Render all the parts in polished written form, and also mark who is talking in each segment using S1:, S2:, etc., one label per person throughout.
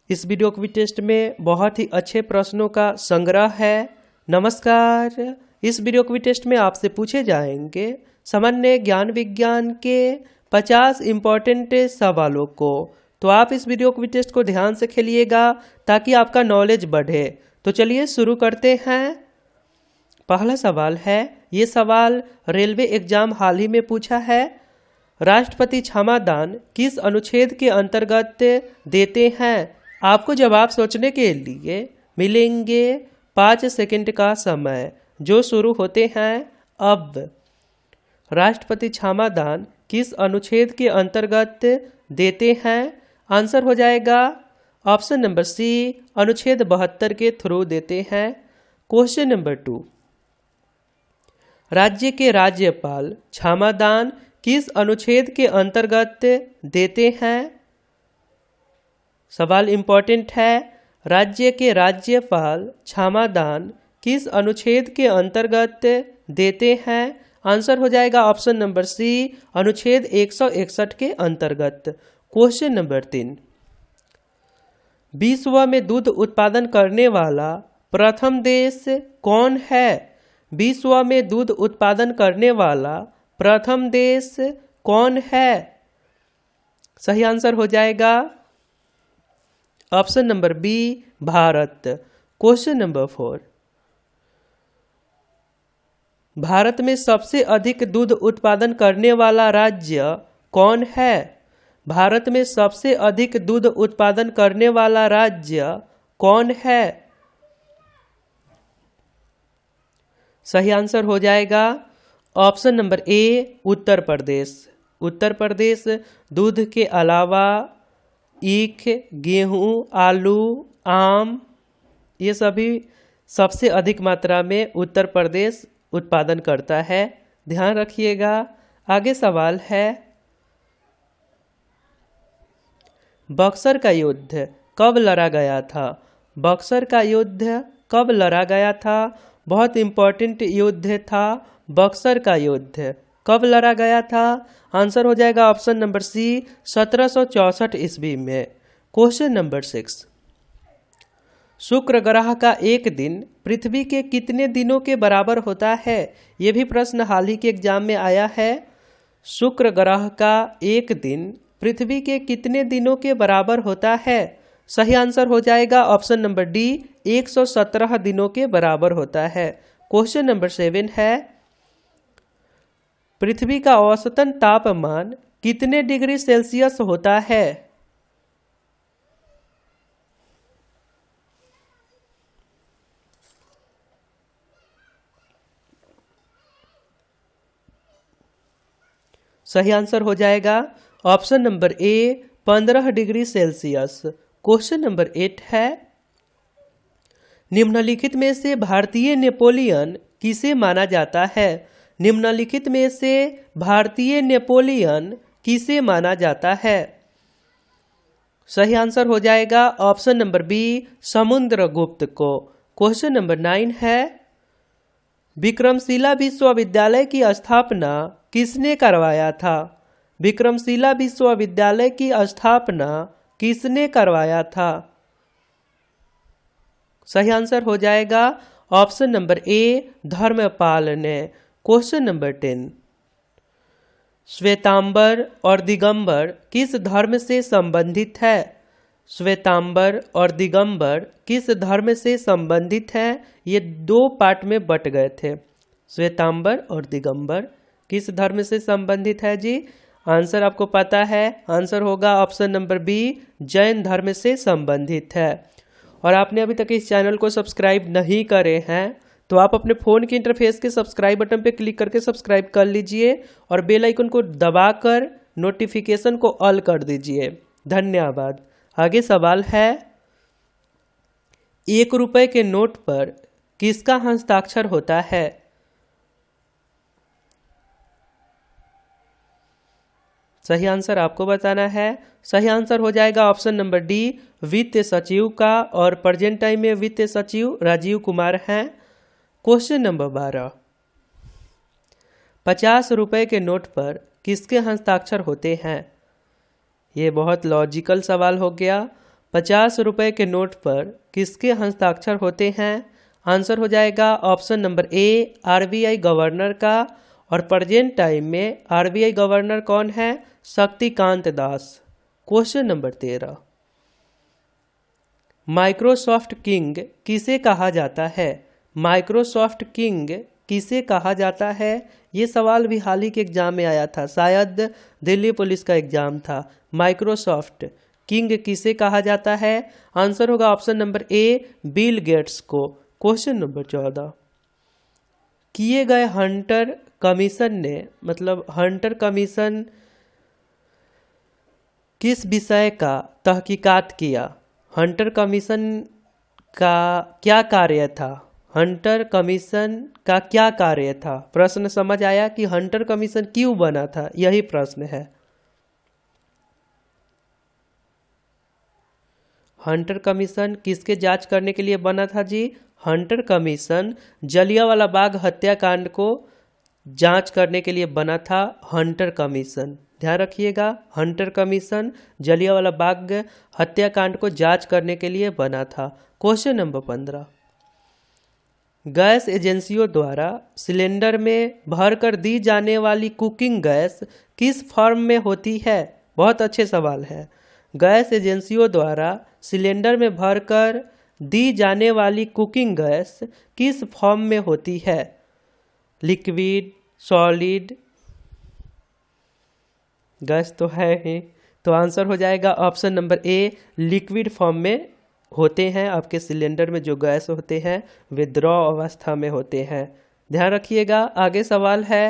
S1: इस video quiz test में बहुत ही अच्छे प्रश्नों का संग्रह है। नमस्कार। इस वीडियो क्विज टेस्ट में आपसे पूछे जाएंगे सामान्य ज्ञान विज्ञान के 50 इम्पोर्टेंट सवालों को। तो आप इस वीडियो क्विज टेस्ट को ध्यान से खेलिएगा ताकि आपका नॉलेज बढ़े। तो चलिए शुरू करते हैं। पहला सवाल है, ये सवाल रेलवे एग्जाम हाल ही में पूछा है। राष्ट्रपति क्षमादान किस अनुच्छेद के अंतर्गत देते हैं? आपको जवाब सोचने के लिए मिलेंगे 5 सेकंड का समय, जो शुरू होते हैं अब। राष्ट्रपति क्षमादान किस अनुच्छेद के अंतर्गत देते हैं? आंसर हो जाएगा ऑप्शन नंबर सी, अनुच्छेद 72 के थ्रू देते हैं। क्वेश्चन नंबर 2, राज्य के राज्यपाल क्षमादान किस अनुच्छेद के अंतर्गत देते हैं? सवाल इंपॉर्टेंट है। राज्य के राज्यपाल क्षमादान किस अनुच्छेद के अंतर्गत देते हैं? आंसर हो जाएगा ऑप्शन नंबर सी, अनुच्छेद 161 के अंतर्गत। क्वेश्चन नंबर 3, विश्व में दूध उत्पादन करने वाला प्रथम देश कौन है? विश्व में दूध उत्पादन करने वाला प्रथम देश कौन है? सही आंसर हो जाएगा option number B, Bharat. Question number 4, Bharat में सबसे अधिक दूध उत्पादन करने वाला राज्य कौन है? भारत में सबसे अधिक दूध उत्पादन करने वाला राज्य कौन है? सही आंसर हो जाएगा ऑप्शन नंबर ए, उत्तर प्रदेश। उत्तर प्रदेश दूध के अलावा ईख, गेहूं, आलू, आम, ये सभी सबसे अधिक मात्रा में उत्तर प्रदेश उत्पादन करता है। ध्यान रखिएगा। आगे सवाल है, बक्सर का युद्ध कब लड़ा गया था? बक्सर का युद्ध कब लड़ा गया था? बहुत इंपॉर्टेंट युद्ध था बक्सर का युद्ध। कब लड़ा गया था? आंसर हो जाएगा ऑप्शन नंबर सी, 1764 ईस्वी में। क्वेश्चन नंबर 6, शुक्र ग्रह का एक दिन पृथ्वी के कितने दिनों के बराबर होता है? यह भी प्रश्न हाल ही के एग्जाम में आया है। शुक्र ग्रह का एक दिन पृथ्वी के कितने दिनों के बराबर होता है? सही आंसर हो जाएगा ऑप्शन नंबर डी, 117 दिनों के बराबर होता है। क्वेश्चन नंबर 7 है, पृथ्वी का औसतन तापमान कितने डिग्री सेल्सियस होता है? सही आंसर हो जाएगा ऑप्शन नंबर ए, 15 डिग्री सेल्सियस। क्वेश्चन नंबर 8 है, निम्नलिखित में से भारतीय नेपोलियन किसे माना जाता है? निम्नलिखित में से भारतीय नेपोलियन किसे माना जाता है? सही आंसर हो जाएगा ऑप्शन नंबर बी, समुद्रगुप्त को। क्वेश्चन नंबर 9 है, विक्रमशिला विश्वविद्यालय की स्थापना किसने करवाया था? विक्रमशिला विश्वविद्यालय की स्थापना किसने करवाया था? सही आंसर हो जाएगा ऑप्शन नंबर ए, धर्मपाल ने। क्वेश्चन नंबर 10, श्वेतांबर और दिगंबर किस धर्म से संबंधित है? श्वेतांबर और दिगंबर किस धर्म से संबंधित है? ये 2 पार्ट में बट गए थे। श्वेतांबर और दिगंबर किस धर्म से संबंधित है जी? आंसर आपको पता है। आंसर होगा ऑप्शन नंबर बी, जैन धर्म से संबंधित है। और आपने अभी तक इस चैनल को सब्सक्राइब नहीं करे हैं तो आप अपने फ़ोन के इंटरफेस के सब्सक्राइब बटन पर क्लिक करके सब्सक्राइब कर लीजिए और बेल आइकन को दबाकर नोटिफिकेशन को ऑल कर दीजिए। धन्यवाद। आगे सवाल है, 1 रुपए के नोट पर किसका हस्ताक्षर होता है? सही आंसर आपको बताना है। सही आंसर हो जाएगा ऑप्शन नंबर डी, वित्त सचिव का, और प्रेजेंट टाइम में वित्त सचिव राजीव कुमार हैं। क्वेश्चन नंबर 12, 50 रुपए के नोट पर किसके हस्ताक्षर होते हैं? ये बहुत लॉजिकल सवाल हो गया। 50 रुपए के नोट पर किसके हस्ताक्षर होते हैं? आंसर हो जाएगा ऑप्शन नंबर ए, आरबीआई गवर्नर का। और प्रेजेंट टाइम में आरबीआई गवर्नर कौन है? Shaktikanta Das. Question number 13, Microsoft king किसे कहा जाता है? माइक्रोसॉफ्ट किंग किसे कहा जाता है? ये सवाल भी हाल ही के एग्जाम में आया था, शायद दिल्ली पुलिस का एग्जाम था। माइक्रोसॉफ्ट किंग किसे कहा जाता है? आंसर होगा ऑप्शन नंबर ए, बिल गेट्स को। क्वेश्चन नंबर 14, किए गए हंटर कमीशन ने, मतलब हंटर कमीशन किस विषय का तहकीकात किया? हंटर कमीशन का क्या कार्य था? हंटर कमीशन का क्या कार्य था? प्रश्न समझ आया कि हंटर कमीशन क्यों बना था, यही प्रश्न है। हंटर कमीशन किसके जांच करने के लिए बना था जी? हंटर कमीशन जलियांवाला बाग हत्याकांड को जांच करने के लिए बना था। हंटर कमीशन, ध्यान रखिएगा, हंटर कमीशन जलियांवाला बाग हत्याकांड को जांच करने के लिए बना था। क्वेश्चन नंबर 15, गैस एजेंसियों द्वारा सिलेंडर में भरकर दी जाने वाली कुकिंग गैस किस फॉर्म में होती है? बहुत अच्छे सवाल है। गैस एजेंसियों द्वारा सिलेंडर में भरकर दी जाने वाली कुकिंग गैस किस फॉर्म में होती है? लिक्विड, सॉलिड, गैस तो है ही, तो आंसर हो जाएगा ऑप्शन नंबर ए, लिक्विड फॉर्म में होते हैं। आपके सिलेंडर में जो गैस होते हैं वे द्रव अवस्था में होते हैं। ध्यान रखिएगा। आगे सवाल है,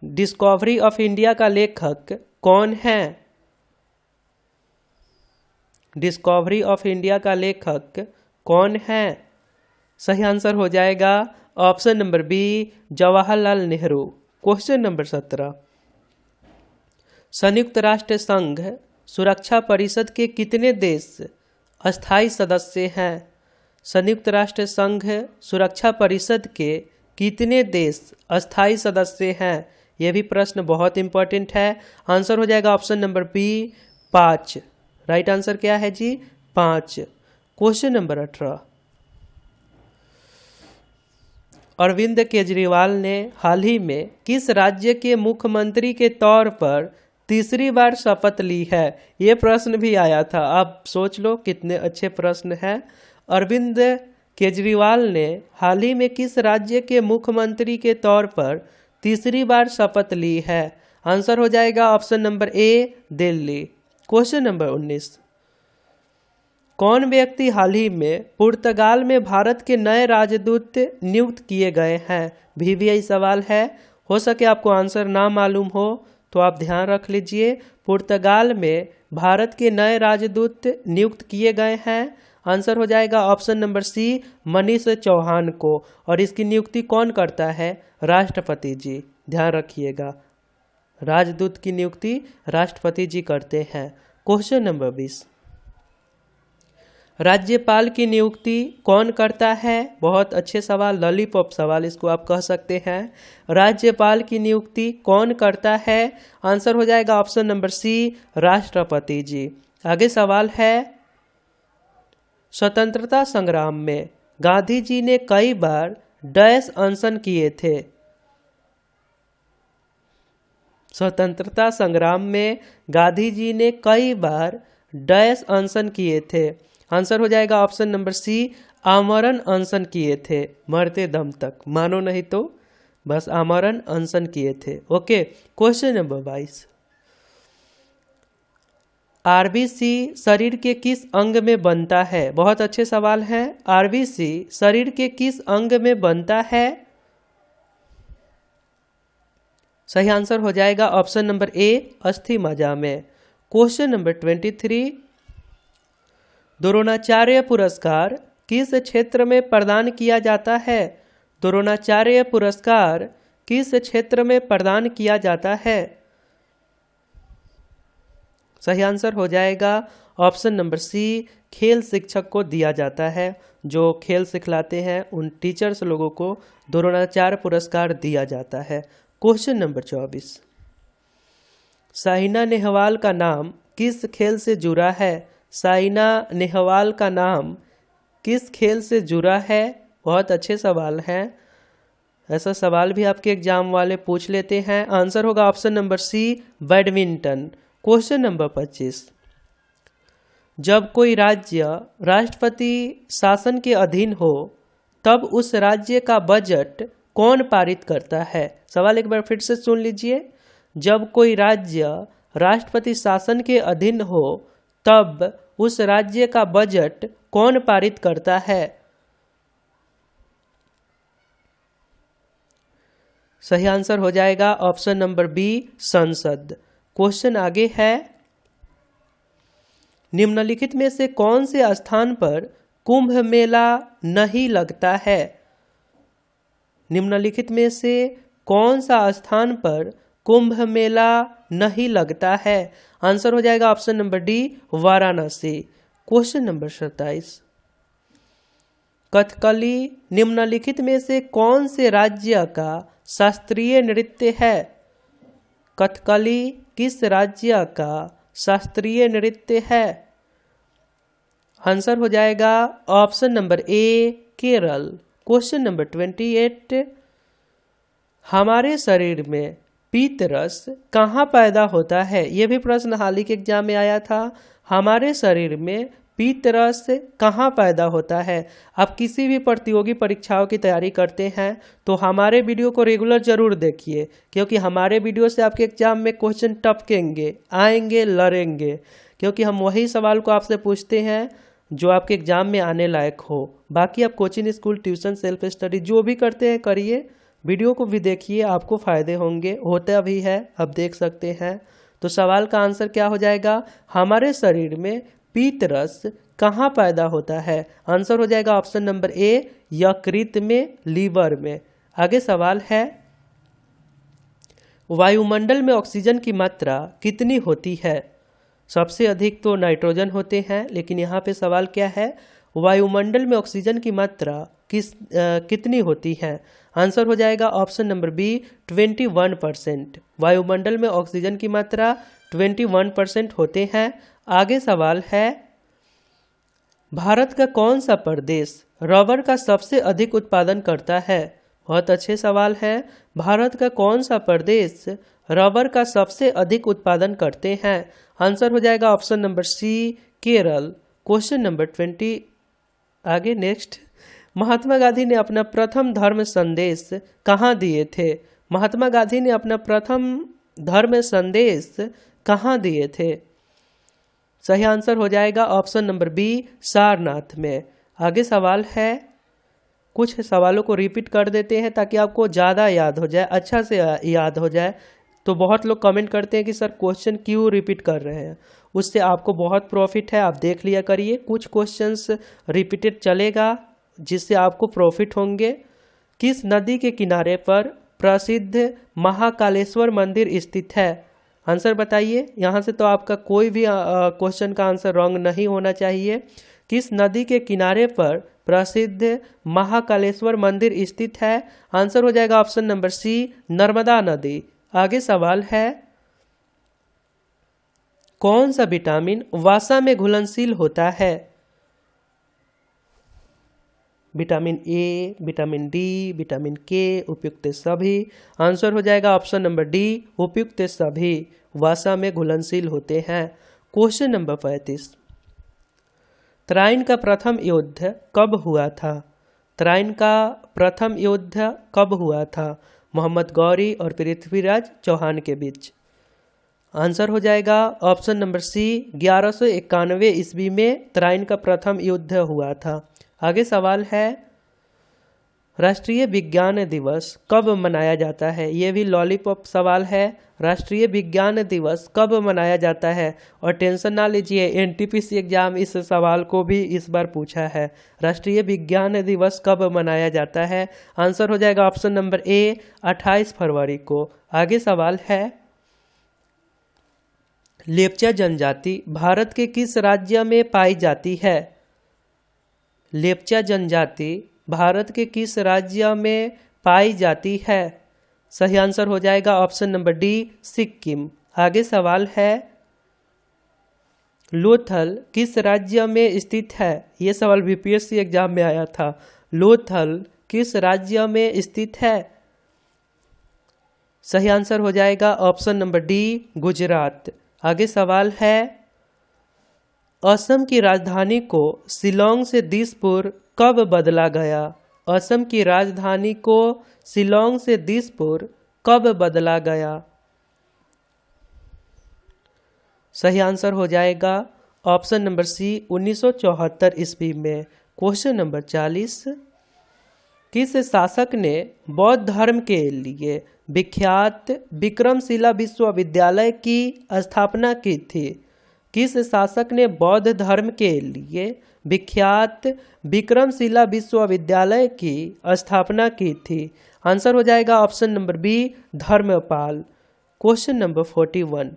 S1: डिस्कवरी ऑफ इंडिया का लेखक कौन है? डिस्कवरी ऑफ इंडिया का लेखक कौन है? सही आंसर हो जाएगा option number B, Jawaharlal Nehru. Question number 17, संयुक्त राष्ट्र संघ सुरक्षा परिषद के कितने देश अस्थायी सदस्य हैं? संयुक्त राष्ट्र संघ सुरक्षा परिषद के कितने देश अस्थायी सदस्य हैं? यह भी प्रश्न बहुत इंपॉर्टेंट है। आंसर हो जाएगा option number B, 5। Right answer क्या है जी? 5। क्वेश्चन नंबर 18, अरविंद केजरीवाल ने हाल ही में किस राज्य के मुख्यमंत्री के तौर पर तीसरी बार शपथ ली है? ये प्रश्न भी आया था, आप सोच लो कितने अच्छे प्रश्न हैं। अरविंद केजरीवाल ने हाल ही में किस राज्य के मुख्यमंत्री के तौर पर तीसरी बार शपथ ली है? आंसर हो जाएगा ऑप्शन नंबर ए, दिल्ली। क्वेश्चन नंबर 19, कौन व्यक्ति हाल ही में पुर्तगाल में भारत के नए राजदूत नियुक्त किए गए हैं? VVI सवाल है, हो सके आपको आंसर ना मालूम हो तो आप ध्यान रख लीजिए। पुर्तगाल में भारत के नए राजदूत नियुक्त किए गए हैं। आंसर हो जाएगा option number C, Manish Chauhan को। और इसकी नियुक्ति कौन करता है? राष्ट्रपति जी। ध्यान रखिएगा, राजदूत की नियुक्ति राष्ट्रपति जी करते हैं। क्वेश्चन नंबर 20, राज्यपाल की नियुक्ति कौन करता है? बहुत अच्छे सवाल, लॉलीपॉप सवाल इसको आप कह सकते हैं। राज्यपाल की नियुक्ति कौन करता है? आंसर हो जाएगा ऑप्शन नंबर सी, राष्ट्रपति जी। आगे सवाल है, स्वतंत्रता संग्राम में गांधी जी ने कई बार डैश अनशन किए थे? स्वतंत्रता संग्राम में गांधी जी ने कई बार डैश अनशन किए थे? आंसर हो जाएगा ऑप्शन नंबर सी, आमरण अनशन किए थे, मरते दम तक, मानो नहीं तो बस आमरण अनशन किए थे। ओके। क्वेश्चन नंबर 22, आरबीसी शरीर के किस अंग में बनता है? बहुत अच्छे सवाल हैं। आरबीसी शरीर के किस अंग में बनता है? सही आंसर हो जाएगा ऑप्शन नंबर ए, अस्थि मज्जा में। क्वेश्चन नंबर 23, द्रोणाचार्य पुरस्कार किस क्षेत्र में प्रदान किया जाता है? द्रोणाचार्य पुरस्कार किस क्षेत्र में प्रदान किया जाता है? सही आंसर हो जाएगा ऑप्शन नंबर सी, खेल शिक्षक को दिया जाता है। जो खेल सिखलाते हैं उन टीचर्स लोगों को द्रोणाचार्य पुरस्कार दिया जाता है। क्वेश्चन नंबर 24, साइना नेहवाल का नाम किस खेल से जुड़ा है? साइना नेहवाल का नाम किस खेल से जुड़ा है? बहुत अच्छे सवाल हैं, ऐसा सवाल भी आपके एग्जाम वाले पूछ लेते हैं। आंसर होगा option number C, badminton. Question number 25, जब कोई राज्य राष्ट्रपति शासन के अधीन हो तब उस राज्य का बजट कौन पारित करता है? सवाल एक बार फिर से सुन लीजिए। जब कोई राज्य राष्ट्रपति शासन के अधीन हो तब उस राज्य का बजट कौन पारित करता है? सही आंसर हो जाएगा ऑप्शन नंबर बी, संसद। क्वेश्चन आगे है, निम्नलिखित में से कौन से स्थान पर कुंभ मेला नहीं लगता है? निम्नलिखित में से कौन सा स्थान पर कुंभ मेला नहीं लगता है? आंसर हो जाएगा option number D, Varanasi. Question number 27, Kathakali निम्नलिखित में से कौन से राज्य का शास्त्रीय नृत्य है? कथकली किस राज्य का शास्त्रीय नृत्य है? आंसर हो जाएगा ऑप्शन नंबर ए, केरल। क्वेश्चन नंबर 28, हमारे शरीर में पीत रस कहाँ पैदा होता है? यह भी प्रश्न हाल ही के एग्जाम में आया था। हमारे शरीर में पीत रस कहाँ पैदा होता है? आप किसी भी प्रतियोगी परीक्षाओं की तैयारी करते हैं तो हमारे वीडियो को रेगुलर जरूर देखिए, क्योंकि हमारे वीडियो से आपके एग्जाम में क्वेश्चन टपकेंगे, आएंगे, लड़ेंगे, क्योंकि हम वही सवाल को आपसे पूछते हैं जो आपके एग्जाम में आने लायक हो। बाकी आप coaching, school, tuition, self study जो भी करते हैं करिए, वीडियो को भी देखिए, आपको फ़ायदे होंगे, होता भी है, आप देख सकते हैं। तो सवाल का आंसर क्या हो जाएगा? हमारे शरीर में पीत रस कहाँ पैदा होता है? आंसर हो जाएगा ऑप्शन नंबर ए, यकृत में, लीवर में। आगे सवाल है, वायुमंडल में ऑक्सीजन की मात्रा कितनी होती है? सबसे अधिक तो नाइट्रोजन होते हैं, लेकिन यहाँ पे सवाल क्या है, वायुमंडल में ऑक्सीजन की मात्रा कितनी होती है? आंसर हो जाएगा ऑप्शन नंबर बी, 21%। वायुमंडल में ऑक्सीजन की मात्रा 21% होते हैं। आगे सवाल है, भारत का कौन सा प्रदेश रबर का सबसे अधिक उत्पादन करता है? बहुत अच्छे सवाल है। भारत का कौन सा प्रदेश रबर का सबसे अधिक उत्पादन करते हैं? आंसर हो जाएगा option number C, Kerala. Question number 20 आगे नेक्स्ट, महात्मा गांधी ने अपना प्रथम धर्म संदेश कहाँ दिए थे? महात्मा गांधी ने अपना प्रथम धर्म संदेश कहाँ दिए थे? सही आंसर हो जाएगा ऑप्शन नंबर बी, सारनाथ में। आगे सवाल है, कुछ सवालों को रिपीट कर देते हैं ताकि आपको ज़्यादा याद हो जाए, अच्छा से याद हो जाए। तो बहुत लोग कमेंट करते हैं कि सर क्वेश्चन क्यों रिपीट कर रहे हैं, उससे आपको बहुत प्रॉफिट है, आप देख लिया करिए। कुछ क्वेश्चंस रिपीटेड चलेगा जिससे आपको प्रॉफिट होंगे। किस नदी के किनारे पर प्रसिद्ध महाकालेश्वर मंदिर स्थित है? आंसर बताइए। यहाँ से तो आपका कोई भी क्वेश्चन का आंसर रॉन्ग नहीं होना चाहिए। किस नदी के किनारे पर प्रसिद्ध महाकालेश्वर मंदिर स्थित है? आंसर हो जाएगा ऑप्शन नंबर सी, नर्मदा नदी। आगे सवाल है, कौन सा विटामिन वसा में घुलनशील होता है? Vitamin A, vitamin D, vitamin के, उपयुक्त सभी। आंसर हो जाएगा ऑप्शन नंबर डी, उपयुक्त सभी वसा में घुलनशील होते हैं। क्वेश्चन नंबर 35, तराइन का प्रथम युद्ध कब हुआ था? तराइन का प्रथम युद्ध कब हुआ था? मोहम्मद गौरी और पृथ्वीराज चौहान के बीच। आंसर हो जाएगा ऑप्शन नंबर सी, 1191 ईस्वी में तराइन का प्रथम युद्ध हुआ था। आगे सवाल है, राष्ट्रीय विज्ञान दिवस कब मनाया जाता है? ये भी लॉलीपॉप सवाल है। राष्ट्रीय विज्ञान दिवस कब मनाया जाता है? और टेंशन ना लीजिए, एनटीपीसी एग्जाम इस सवाल को भी इस बार पूछा है। राष्ट्रीय विज्ञान दिवस कब मनाया जाता है? आंसर हो जाएगा ऑप्शन नंबर ए, 28 फरवरी को। आगे सवाल है, लेप्चा जनजाति भारत के किस राज्य में पाई जाती है? लेप्चा जनजाति भारत के किस राज्य में पाई जाती है? सही आंसर हो जाएगा ऑप्शन नंबर डी, सिक्किम। आगे सवाल है, लोथल किस राज्य में स्थित है? ये सवाल बीपीएससी एग्जाम में आया था। लोथल किस राज्य में स्थित है? सही आंसर हो जाएगा ऑप्शन नंबर डी, गुजरात। आगे सवाल है, असम की राजधानी को शिलोंग से दिसपुर कब बदला गया? असम की राजधानी को शिलोंग से दिसपुर कब बदला गया? सही आंसर हो जाएगा ऑप्शन नंबर सी, 1974 ईस्वी में। क्वेश्चन नंबर 40, किस शासक ने बौद्ध धर्म के लिए विख्यात विक्रमशिला विश्वविद्यालय की स्थापना की थी? किस शासक ने बौद्ध धर्म के लिए विख्यात विक्रमशिला विश्वविद्यालय की स्थापना की थी? आंसर हो जाएगा option number B, Dharmpal. Question number 41,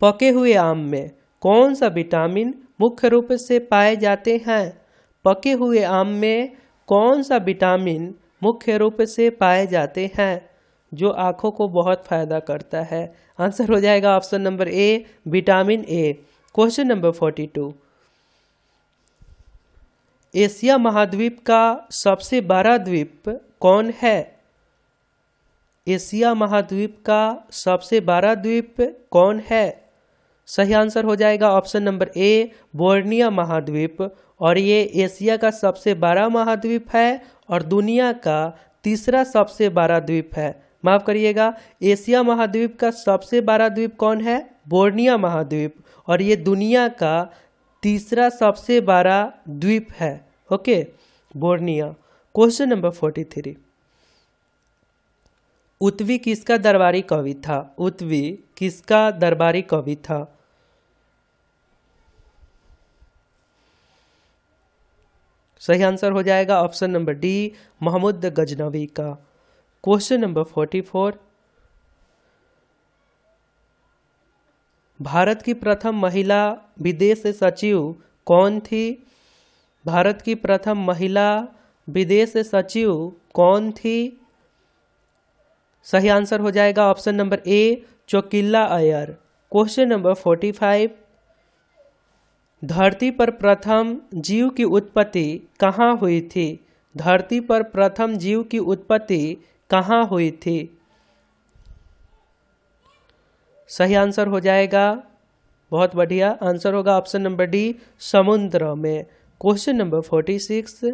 S1: पके हुए आम में कौन सा विटामिन मुख्य रूप से पाए जाते हैं? पके हुए आम में कौन सा विटामिन मुख्य रूप से पाए जाते हैं जो आँखों को बहुत फायदा करता है? आंसर हो जाएगा option number A, vitamin A. Question number 42, Asia महाद्वीप का सबसे बड़ा द्वीप कौन है? एशिया महाद्वीप का सबसे बड़ा द्वीप कौन है? सही आंसर हो जाएगा ऑप्शन नंबर ए, बोर्निया महाद्वीप। और ये एशिया का सबसे बड़ा महाद्वीप है और दुनिया का तीसरा सबसे बड़ा द्वीप है। माफ करिएगा, एशिया महाद्वीप का सबसे बड़ा द्वीप कौन है? बोर्निया महाद्वीप। और ये दुनिया का तीसरा सबसे बड़ा द्वीप है। ओके, बोर्निया। क्वेश्चन नंबर 43, उत्वी किसका दरबारी कवि था? उत्वी किसका दरबारी कवि था? सही आंसर हो जाएगा option number D, Mahmud Ghaznavi का। क्वेश्चन नंबर 44, भारत की प्रथम महिला विदेश सचिव कौन थी? भारत की प्रथम महिला विदेश सचिव कौन थी? सही आंसर हो जाएगा option number A, Chokkila Iyer. Question number 45, धरती पर प्रथम जीव की उत्पत्ति कहाँ हुई थी? धरती पर प्रथम जीव की उत्पत्ति कहाँ हुई थी? सही आंसर हो जाएगा, बहुत बढ़िया, आंसर होगा ऑप्शन नंबर डी, समुद्र में। क्वेश्चन नंबर 46,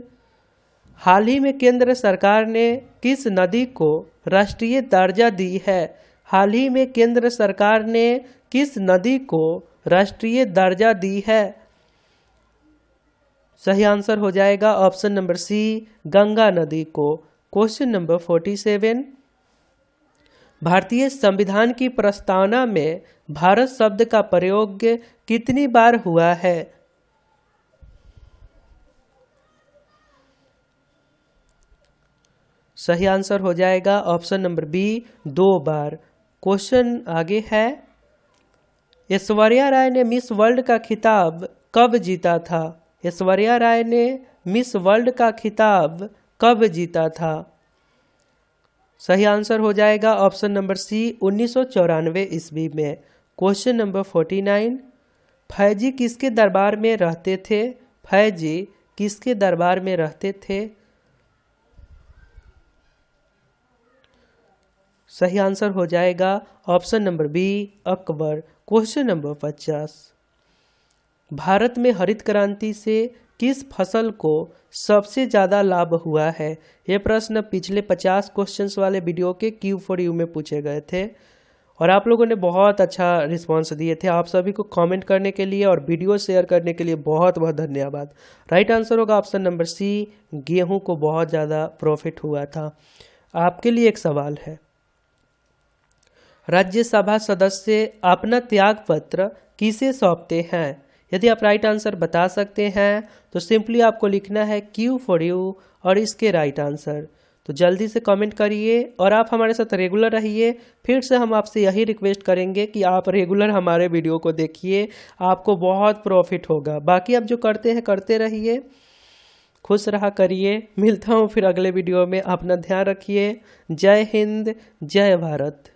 S1: हाल ही में केंद्र सरकार ने किस नदी को राष्ट्रीय दर्जा दी है? हाल ही में केंद्र सरकार ने किस नदी को राष्ट्रीय दर्जा दी है? सही आंसर हो जाएगा ऑप्शन नंबर सी, गंगा नदी को। क्वेश्चन नंबर 47, भारतीय संविधान की प्रस्तावना में भारत शब्द का प्रयोग कितनी बार हुआ है? सही आंसर हो जाएगा ऑप्शन नंबर बी, 2 बार। क्वेश्चन आगे है, ऐश्वर्या राय ने मिस वर्ल्ड का खिताब कब जीता था? ऐश्वर्या राय ने मिस वर्ल्ड का खिताब कब जीता था? सही आंसर हो जाएगा ऑप्शन नंबर सी, 1994 ईस्वी में। क्वेश्चन नंबर 49, फैजी किसके दरबार में रहते थे? फैजी किसके दरबार में रहते थे? सही आंसर हो जाएगा option number B, Akbar. Question number 50, Bharat में हरित क्रांति से किस फसल को सबसे ज़्यादा लाभ हुआ है? ये प्रश्न पिछले 50 क्वेश्चंस वाले वीडियो के Q4U में पूछे गए थे और आप लोगों ने बहुत अच्छा रिस्पांस दिए थे। आप सभी को कमेंट करने के लिए और वीडियो शेयर करने के लिए बहुत बहुत धन्यवाद। राइट आंसर होगा ऑप्शन नंबर सी, गेहूं को बहुत ज़्यादा प्रॉफिट हुआ था। आपके लिए एक सवाल है, राज्यसभा सदस्य अपना त्याग पत्र किसे सौंपते हैं? यदि आप राइट आंसर बता सकते हैं तो सिंपली आपको लिखना है Q4U और इसके राइट आंसर। तो जल्दी से कमेंट करिए और आप हमारे साथ रेगुलर रहिए। फिर से हम आपसे यही रिक्वेस्ट करेंगे कि आप रेगुलर हमारे वीडियो को देखिए, आपको बहुत प्रॉफिट होगा। बाकी आप जो करते हैं करते रहिए, खुश रहा करिए। मिलता हूँ फिर अगले वीडियो में, अपना ध्यान रखिए। जय हिंद, जय भारत।